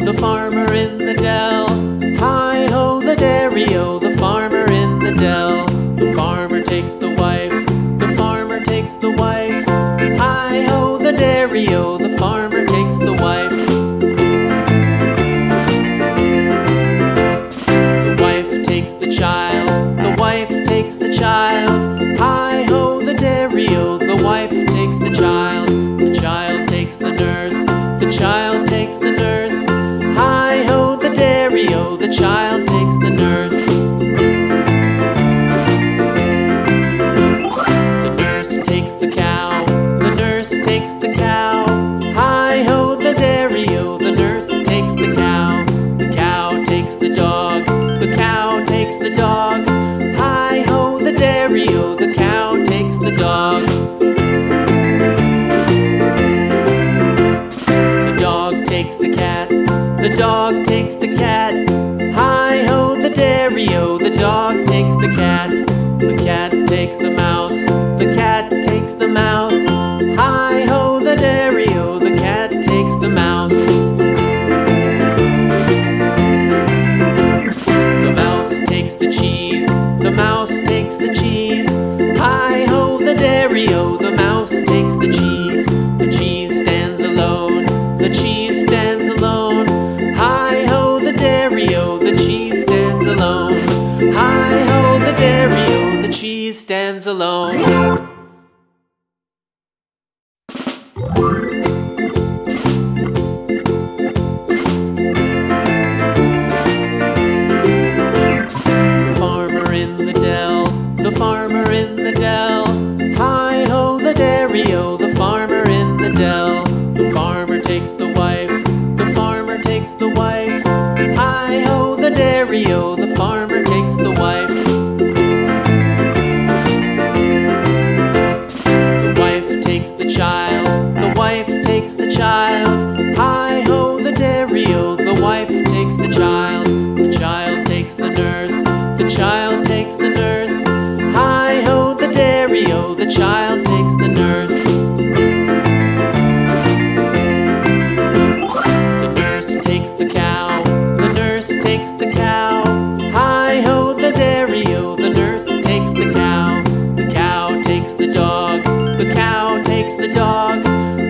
The farmer in the dell. Hi-ho, the dairy-o, the farmer in the dell. The farmer takes the wife, the farmer takes the wife. Hi-ho, the dairy-o, the farmer takes the wife. The wife takes the child, the wife takes the child. Hi-ho, the dairy-o, the wife takes the child. The child takes the nurse, the child takes the nurse. Hi-ho, the dairy-o, the child takes the nurse. The nurse takes the cow, the nurse takes the cow. Hi-ho, the dairy-o, the nurse takes the cow. The cow takes the dog, the cow takes the dog. Hi-ho, the dairy-o, the cow takes the dog. The dog takes the cat, the dog takes the cat. Hi-ho, the dairy-o, the dog takes the cat. The cat takes the mouse, the cat takes the mouse. Hi-ho, the dairy-o, the cat takes the mouse. The mouse takes the cheese, the mouse takes the cheese. Hi-ho, the dairy-o, the mouse takes the cheese. The cheese stands alone, the cheese stands alone. Hi-ho, the dairy-o, the cheese stands alone. Hi-ho, the dairy-o, the cheese stands alone. The farmer in the dell, the farmer in the dell. Hi-ho, the dairy-o, the farmer in the dell. The farmer takes the wife, the farmer takes the wife. Hi-ho, the dairy-o, the farmer takes the wife. The wife takes the child, the wife takes the child. Hi-ho, the dairy-o, the wife takes the child. The child takes the nurse, the child takes the nurse. Hi-ho, the dairy-o, the child takes the nurse. The nurse takes the cow, the nurse takes the cow. Hi-ho, the dairy-o, the nurse takes the cow. The cow takes the dog, the cow takes the dog.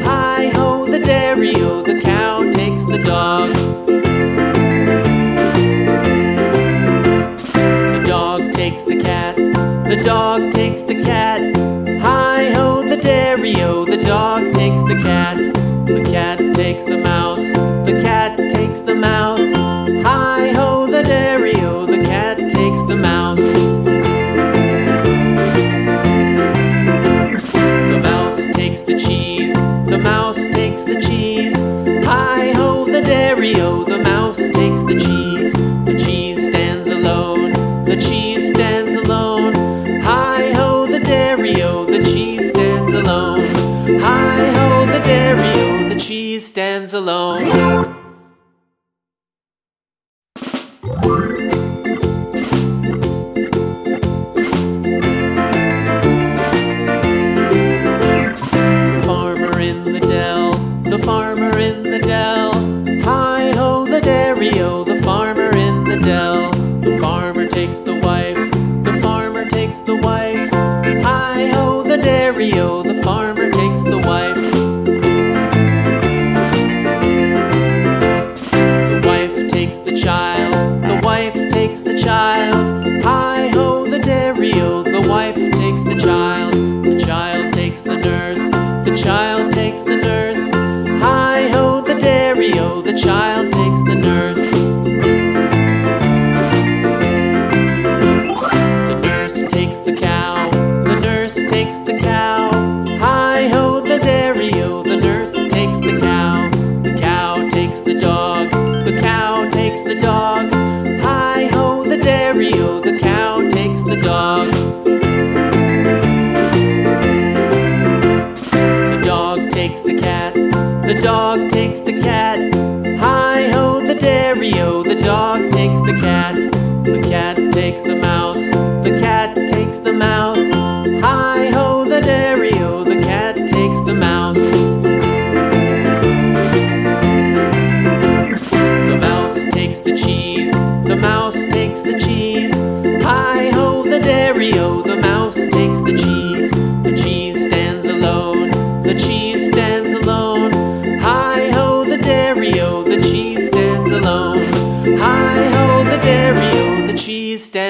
Hi-ho, the dairy-o, the cow takes the dog. The dog takes the cat, the dog takes the cat. Hi-ho, the dairy-o, the dog takes the cat. The cat takes the mouse, the cat takes the mouse. Hi-ho, the dairy-o, the cat takes the mouse. The mouse takes the cheese, the mouse takes the cheese. Hi-ho, the dairy-o, the mouse takes the cheese. The cheese stands alone, the cheese stands alone. Hi-ho, the dairy-o, the cheese stands alone. Hi-ho, the dairy-o, the cheese stands alone. The farmer in the dell, the farmer in the dell. Hi-ho, the dairy-o, the farmer in the dell. The farmer takes the wife, the farmer takes the wife. Hi-ho, the dairy-o, the farmer takes the wife. The wife takes the child, the wife takes the child. Hi-ho, the dairy-o, the wife takes the child. The child takes the nurse, the child takes the nurse. Hi-ho, the dairy-o, the child takes the nurse. The nurse takes the cow, the nurse takes the cow. Hi-ho, the dairy-o, the nurse takes the cow. The cow takes the dog, the cow takes the dog. Hi-ho, the dairy-o,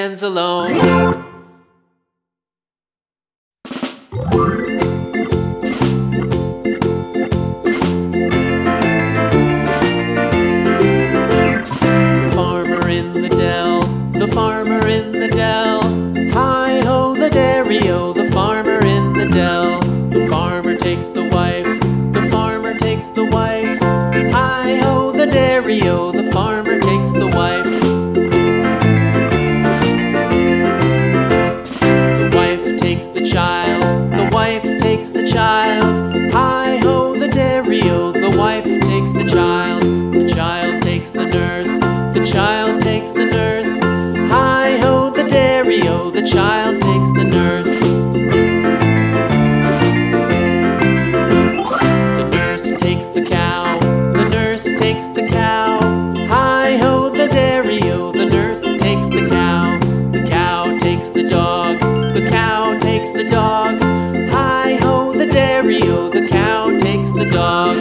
stands alone. The farmer in the dell, hi-ho the dairy-o, the farmer in the dell. The farmer takes the wife, the farmer takes the wife, hi-ho the dairy-o, the farmer takes the wife. The wife takes the child, the wife takes the child, hi-ho the dairy-o, the wife takes the child. The child takes the nurse, the child takes the nurse, hi-ho the dairy-o, the child takes the nurse. The nurse takes the cow, the nurse takes the cow, hi-ho the dairy-o, the nurse takes the cow. The cow takes the dog, the cow takes the dog, hi-ho the dairy-o, the cow takes the dog.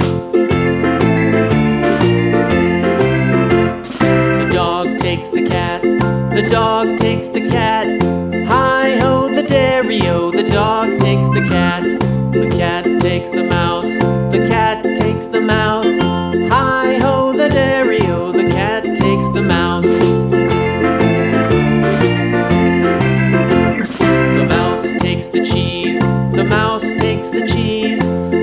The dog takes the cat, the dog takes the cat, hi-ho the dairy-o, the dog takes the cat. The cat takes the mouse, the cat takes the mouse, hi-ho the dairy-o, the cat takes the mouse. The mouse takes the cheese, the mouse takes the cheese,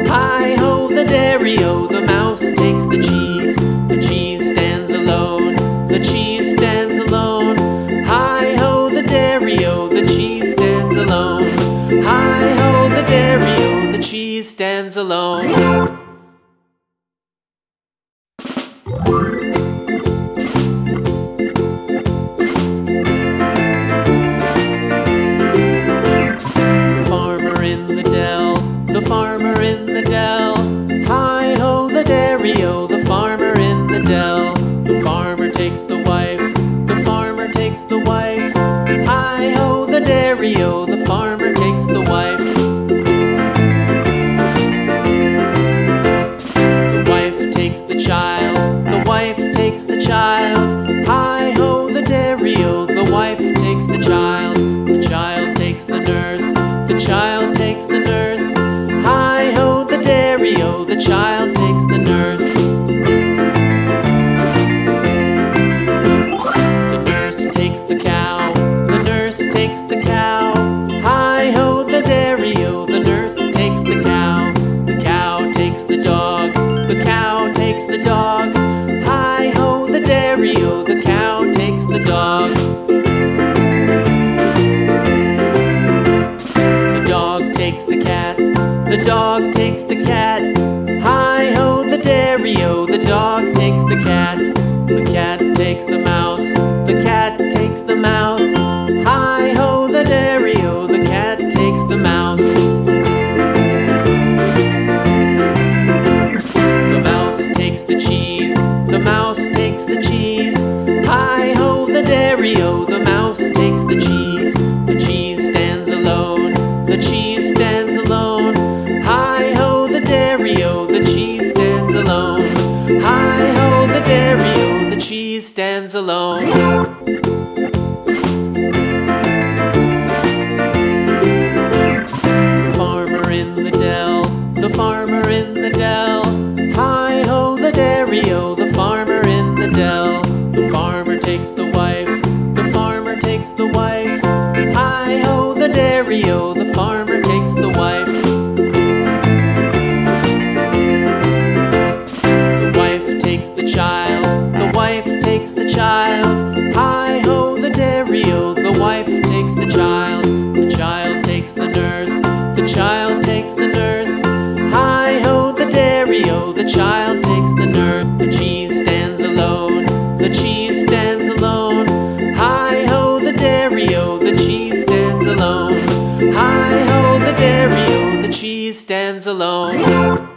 hi-ho the dairy-o, the mouse takes the cheese. The cheese stands alone, the cheese stands alone, hi-ho the dairy-o, the cheese stands alone, hi-ho the dairy-o, the cheese stands alone. The farmer in the dell, the farmer in the dell, hi-ho the dairy-o, the farmer in the dell. The farmer takes the wife, the farmer takes the wife, hi-ho the dairy-o, the farmer takes the wife. The wife takes the child, the wife takes the child, hi-ho the dairy-o, the wife takes the child. The child takes the nurse, the child takes the nurse, hi-ho the dairy-o, the child takes the nurse. The nurse takes the cow, the nurse takes the cow, hi-ho the dairy-o, the nurse takes the cow. The cow takes the dog, the cow takes the dog, hi-ho the dairy-o, the cow takes the dog. The dog takes the cat, the dog takes the cat, hi-ho the dairy-o, the dog takes the cat. The cat takes the mouse, the cat takes the mouse, hi-ho the dairy-o, the cat takes the mouse. The mouse takes the cheese, the mouse takes the cheese, hi-ho the dairy-o, the mouse takes the cheese. The cheese stands alone, the cheese stands alone, hi-ho the dairy-o, the cheese stands alone, hi-ho the dairy-o, the cheese stands alone. The farmer in the dell, the farmer in the dell, hi-ho the dairy-o, the farmer in the dell. The farmer takes the wife, the farmer takes the wife, hi-ho the dairy-o, the farmer takes the wife. The wife takes the child, the wife takes the child, hi-ho the dairy-o, the wife takes the child. The child takes the nurse, the child takes the nurse, hi-ho the dairy-o, the child takes the nurse. The cheese stands alone, the cheese stands alone, hi-ho the dairy-o, the cheese stands alone, hi-ho the dairy-o, the cheese stands alone.